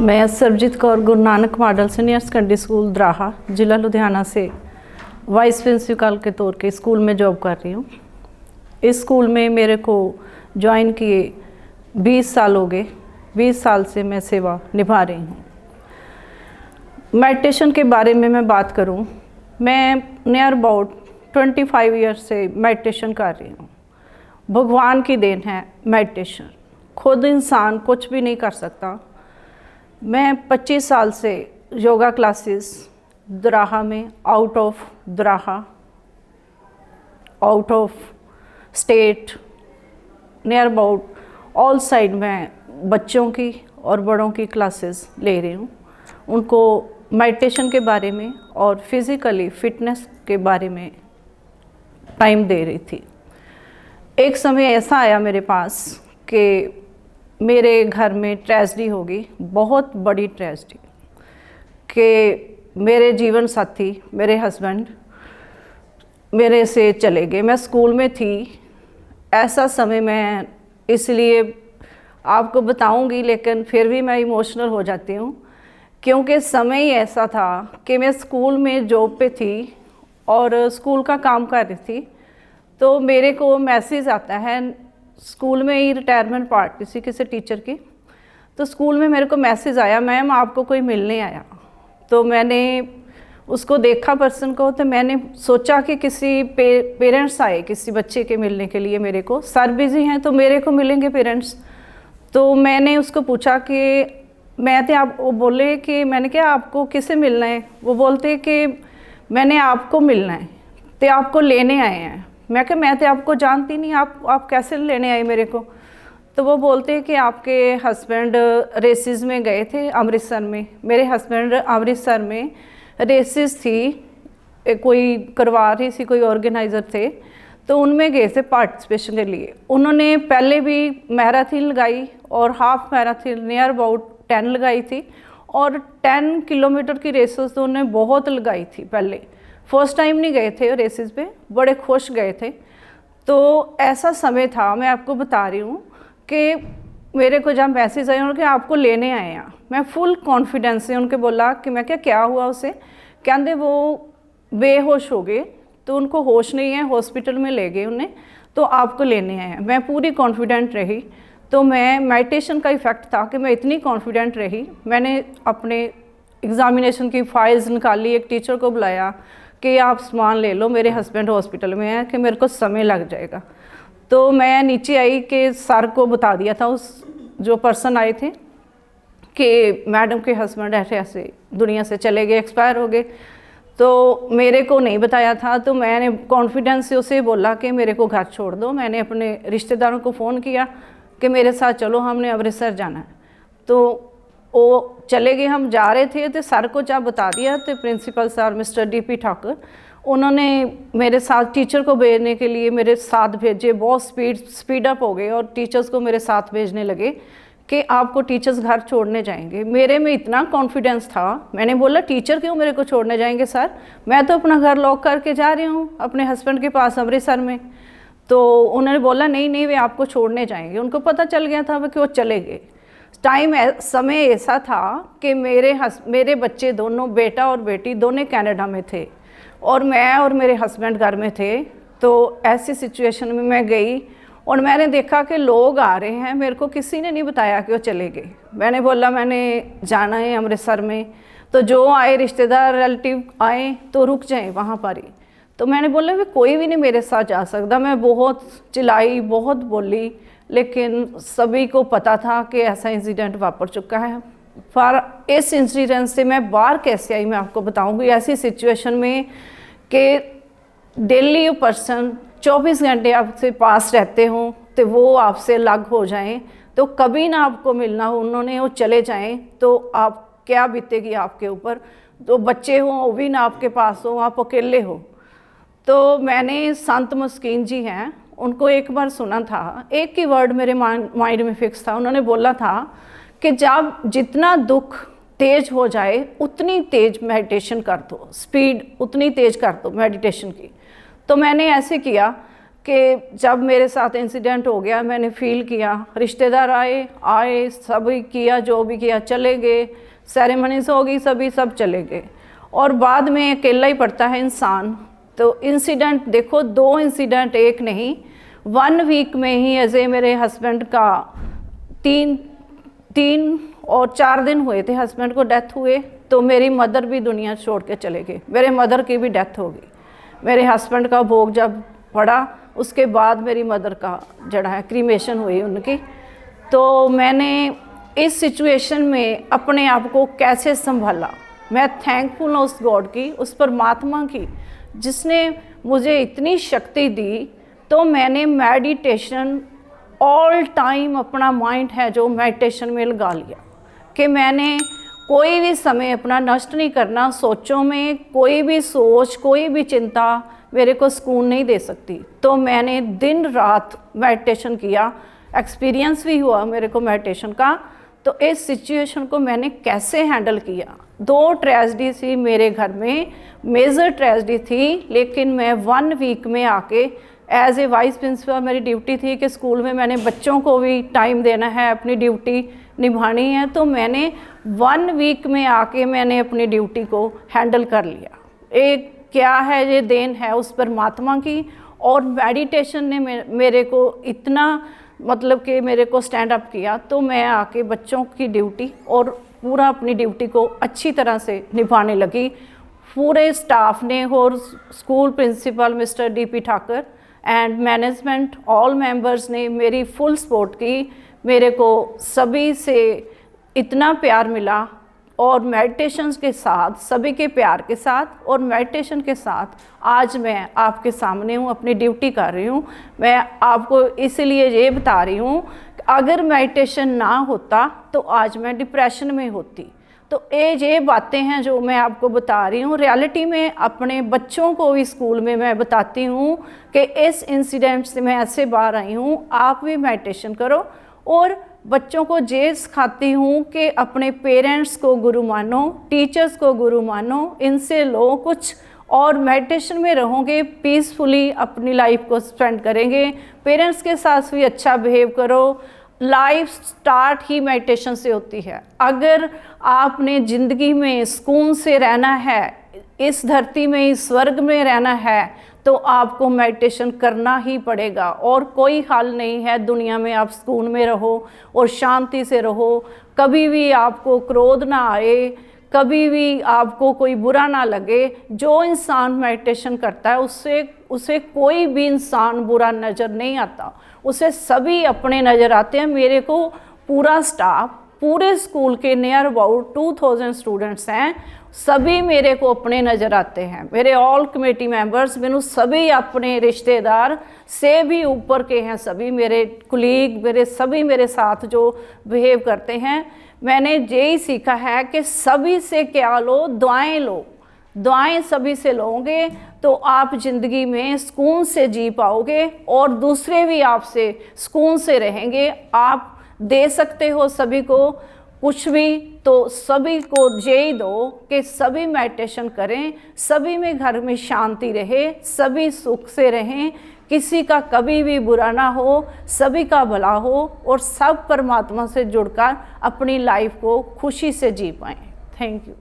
मैं Sarabjit Kaur Guru Nanak model senior secondary school Daraha ज़िला लुधियाना से वाइस प्रिंसिपल के तौर के स्कूल में जॉब कर रही हूँ। इस स्कूल में मेरे को ज्वाइन किए 20 साल हो गए। 20 साल से मैं सेवा निभा रही हूँ। मेडिटेशन के बारे में मैं बात करूँ, मैं नियर अबाउट 25 ईयर से मेडिटेशन कर रही हूँ। भगवान की देन है मेडिटेशन, खुद इंसान कुछ भी नहीं कर सकता। मैं 25 साल से योगा क्लासेस दराहा में out of state near about all side में बच्चों की और बड़ों की क्लासेस ले रही हूँ। उनको मेडिटेशन के बारे में और फिज़िकली फिटनेस के बारे में टाइम दे रही थी। एक समय ऐसा आया मेरे पास कि मेरे घर में ट्रेजेडी हो गई, बहुत बड़ी ट्रेजेडी, कि मेरे जीवन साथी मेरे हस्बैंड मेरे से चले गए। मैं स्कूल में थी, ऐसा समय मैं इसलिए आपको बताऊंगी, लेकिन फिर भी मैं इमोशनल हो जाती हूँ, क्योंकि समय ही ऐसा था कि मैं स्कूल में जॉब पे थी और स्कूल का काम कर रही थी। तो मेरे को मैसेज आता है, स्कूल में ही रिटायरमेंट पार्टी थी किसी टीचर की, तो स्कूल में मेरे को मैसेज आया, मैम आपको कोई मिलने आया। तो मैंने उसको देखा पर्सन को, तो मैंने सोचा कि किसी पेरेंट्स आए किसी बच्चे के मिलने के लिए। मेरे को सर बिज़ी हैं तो मेरे को मिलेंगे पेरेंट्स। तो मैंने उसको पूछा कि मैं तो आप, वो बोले कि मैंने क्या आपको किसे मिलना है? वो बोलते कि मैंने आपको मिलना है, तो आपको लेने आए हैं। मैं क्या, मैं तो आपको जानती नहीं, आप कैसे लेने आए मेरे को? तो वो बोलते हैं कि आपके हस्बैंड रेसेस में गए थे अमृतसर में। मेरे हस्बैंड अमृतसर में रेसेस थी, कोई करवा रही थी, कोई ऑर्गेनाइज़र थे, तो उनमें गए थे पार्टिसिपेशन के लिए। उन्होंने पहले भी मैराथन लगाई और हाफ मैराथन नियर अबाउट 10 लगाई थी, और 10 किलोमीटर की रेसेस तो उन्होंने बहुत लगाई थी पहले। फर्स्ट टाइम नहीं गए थे रेसेस पे, बड़े खुश गए थे। तो ऐसा समय था, मैं आपको बता रही हूँ कि मेरे को जब मैसेज आए उनके आपको लेने आए हैं, मैं फुल कॉन्फिडेंस से उनके बोला कि मैं क्या हुआ उसे? कहते वो बेहोश हो गए, तो उनको होश नहीं है, हॉस्पिटल में ले गए उन्हें, तो आपको लेने आए हैं। मैं पूरी कॉन्फिडेंट रही। तो मैं मेडिटेशन का इफ़ेक्ट था कि मैं इतनी कॉन्फिडेंट रही, मैंने अपने एग्ज़ामिनेशन की फाइल्स निकाली, एक टीचर को बुलाया कि आप सामान ले लो, मेरे हस्बैंड हॉस्पिटल में है, कि मेरे को समय लग जाएगा। तो मैं नीचे आई कि सर को बता दिया था, उस जो पर्सन आए थे, कि मैडम के हस्बैंड ऐसे ऐसे दुनिया से चले गए, एक्सपायर हो गए। तो मेरे को नहीं बताया था, तो मैंने कॉन्फिडेंस से उसे बोला कि मेरे को घर छोड़ दो। मैंने अपने रिश्तेदारों को फ़ोन किया कि मेरे साथ चलो, हमने अमृतसर जाना है। तो वो चले गए। हम जा रहे थे तो सर को जब बता दिया, तो principal sir mister DP Thakur, उन्होंने मेरे साथ टीचर को भेजने के लिए मेरे साथ भेजे। बहुत स्पीड अप हो गए और टीचर्स को मेरे साथ भेजने लगे कि आपको टीचर्स घर छोड़ने जाएंगे। मेरे में इतना कॉन्फिडेंस था, मैंने बोला टीचर क्यों मेरे को छोड़ने जाएंगे सर, मैं तो अपना घर लॉक करके जा रही हूँ अपने हस्बैंड के पास अमृतसर में। तो उन्होंने बोला नहीं नहीं, वे आपको छोड़ने जाएंगे। उनको पता चल गया था कि वो चले गए। समय ऐसा था कि मेरे बच्चे दोनों, बेटा और बेटी दोनों कनाडा में थे, और मैं और मेरे हस्बैंड घर में थे। तो ऐसी सिचुएशन में मैं गई और मैंने देखा कि लोग आ रहे हैं, मेरे को किसी ने नहीं बताया कि वो चले गए। मैंने बोला मैंने जाना है अमृतसर में, तो जो आए रिश्तेदार रिलेटिव आए तो रुक जाएं वहाँ पर ही। तो मैंने बोला भी कोई भी नहीं मेरे साथ जा सकता। मैं बहुत चिल्लाई, बहुत बोली, लेकिन सभी को पता था कि ऐसा इंसिडेंट वापर चुका है। पर इस इंसिडेंट से मैं बाहर कैसे आई, मैं आपको बताऊंगी। ऐसी सिचुएशन में कि डेली पर्सन 24 घंटे आपसे पास रहते हों, तो वो आपसे अलग हो जाएं, तो कभी ना आपको मिलना हो, उन्होंने वो चले जाएं, तो आप क्या बीतेगी आपके ऊपर। तो बच्चे हों वो भी ना आपके पास हो, आप अकेले हो। तो मैंने संत मुस्किन जी हैं, उनको एक बार सुना था, एक ही वर्ड मेरे माइंड में फिक्स था। उन्होंने बोला था कि जब जितना दुख तेज हो जाए उतनी तेज मेडिटेशन कर दो, स्पीड उतनी तेज कर दो मेडिटेशन की। तो मैंने ऐसे किया कि जब मेरे साथ इंसिडेंट हो गया मैंने फ़ील किया, रिश्तेदार आए सभी किया, जो भी किया, चले गए, सेरेमनीज हो गई, सभी सब चले गए और बाद में अकेला ही पड़ता है इंसान। तो इंसिडेंट देखो, 2 इंसिडेंट, एक नहीं, 1 वीक में ही ऐसे मेरे हस्बैंड का 3 और 4 दिन हुए थे हस्बैंड को डेथ हुए, तो मेरी मदर भी दुनिया छोड़ के चले गए, मेरे मदर की भी डेथ हो गई। मेरे हस्बैंड का भोग जब पड़ा उसके बाद मेरी मदर का जड़ा है क्रीमेशन हुई उनकी। तो मैंने इस सिचुएशन में अपने आप को कैसे संभाला, मैं थैंकफुल हूँ उस गॉड की, उस परमात्मा की जिसने मुझे इतनी शक्ति दी। तो मैंने मेडिटेशन ऑल टाइम, अपना माइंड है जो मेडिटेशन में लगा लिया कि मैंने कोई भी समय अपना नष्ट नहीं करना। सोचों में कोई भी सोच, कोई भी चिंता मेरे को सुकून नहीं दे सकती। तो मैंने दिन रात मेडिटेशन किया, एक्सपीरियंस भी हुआ मेरे को मेडिटेशन का। तो इस सिचुएशन को मैंने कैसे हैंडल किया। 2 ट्रेजेडी थी मेरे घर में, मेजर ट्रेजेडी थी, लेकिन मैं 1 वीक में आके एज ए वाइस प्रिंसिपल मेरी ड्यूटी थी कि स्कूल में मैंने बच्चों को भी टाइम देना है, अपनी ड्यूटी निभानी है। तो मैंने 1 वीक में आके मैंने अपनी ड्यूटी को हैंडल कर लिया। एक क्या है, ये देन है उस परमात्मा की। और मेडिटेशन ने मेरे को इतना मतलब कि मेरे को स्टैंड अप किया। तो मैं आके बच्चों की ड्यूटी और पूरा अपनी ड्यूटी को अच्छी तरह से निभाने लगी। पूरे स्टाफ ने और school principal mister DP Thakur and management all members ने मेरी फुल सपोर्ट की। मेरे को सभी से इतना प्यार मिला और मेडिटेशन के साथ, सभी के प्यार के साथ और मेडिटेशन के साथ आज मैं आपके सामने हूँ, अपनी ड्यूटी कर रही हूँ। मैं आपको इसलिए ये बता रही हूँ कि अगर मेडिटेशन ना होता तो आज मैं डिप्रेशन में होती। तो ये बातें हैं जो मैं आपको बता रही हूँ। रियलिटी में अपने बच्चों को भी स्कूल में मैं बताती हूँ कि इस इंसिडेंट से मैं ऐसे बाहर आई हूँ, आप भी मेडिटेशन करो। और बच्चों को ये सिखाती हूँ कि अपने पेरेंट्स को गुरु मानो, टीचर्स को गुरु मानो, इनसे लो कुछ, और मेडिटेशन में रहोगे, पीसफुली अपनी लाइफ को स्पेंड करेंगे। पेरेंट्स के साथ भी अच्छा बिहेव करो। लाइफ स्टार्ट ही मेडिटेशन से होती है। अगर आपने ज़िंदगी में सुकून से रहना है, इस धरती में, इस स्वर्ग में रहना है, तो आपको मेडिटेशन करना ही पड़ेगा और कोई हल नहीं है दुनिया में। आप सुकून में रहो और शांति से रहो, कभी भी आपको क्रोध ना आए, कभी भी आपको कोई बुरा ना लगे। जो इंसान मेडिटेशन करता है उसे कोई भी इंसान बुरा नज़र नहीं आता, उसे सभी अपने नज़र आते हैं। मेरे को पूरा स्टाफ, पूरे स्कूल के नियर अबाउट 2000 स्टूडेंट्स हैं, सभी मेरे को अपने नज़र आते हैं। मेरे ऑल कमेटी मेंबर्स, मैंने सभी अपने रिश्तेदार से भी ऊपर के हैं, सभी मेरे कुलीग, मेरे सभी मेरे साथ जो बिहेव करते हैं। मैंने यही सीखा है कि सभी से क्या लो, दुआएं लो। दुआएं सभी से लोगे तो आप ज़िंदगी में सुकून से जी पाओगे और दूसरे भी आपसे सुकून से रहेंगे। आप दे सकते हो सभी को कुछ भी, तो सभी को यही दो कि सभी मेडिटेशन करें, सभी में घर में शांति रहे, सभी सुख से रहें, किसी का कभी भी बुरा ना हो, सभी का भला हो और सब परमात्मा से जुड़कर अपनी लाइफ को खुशी से जी पाएं। Thank you.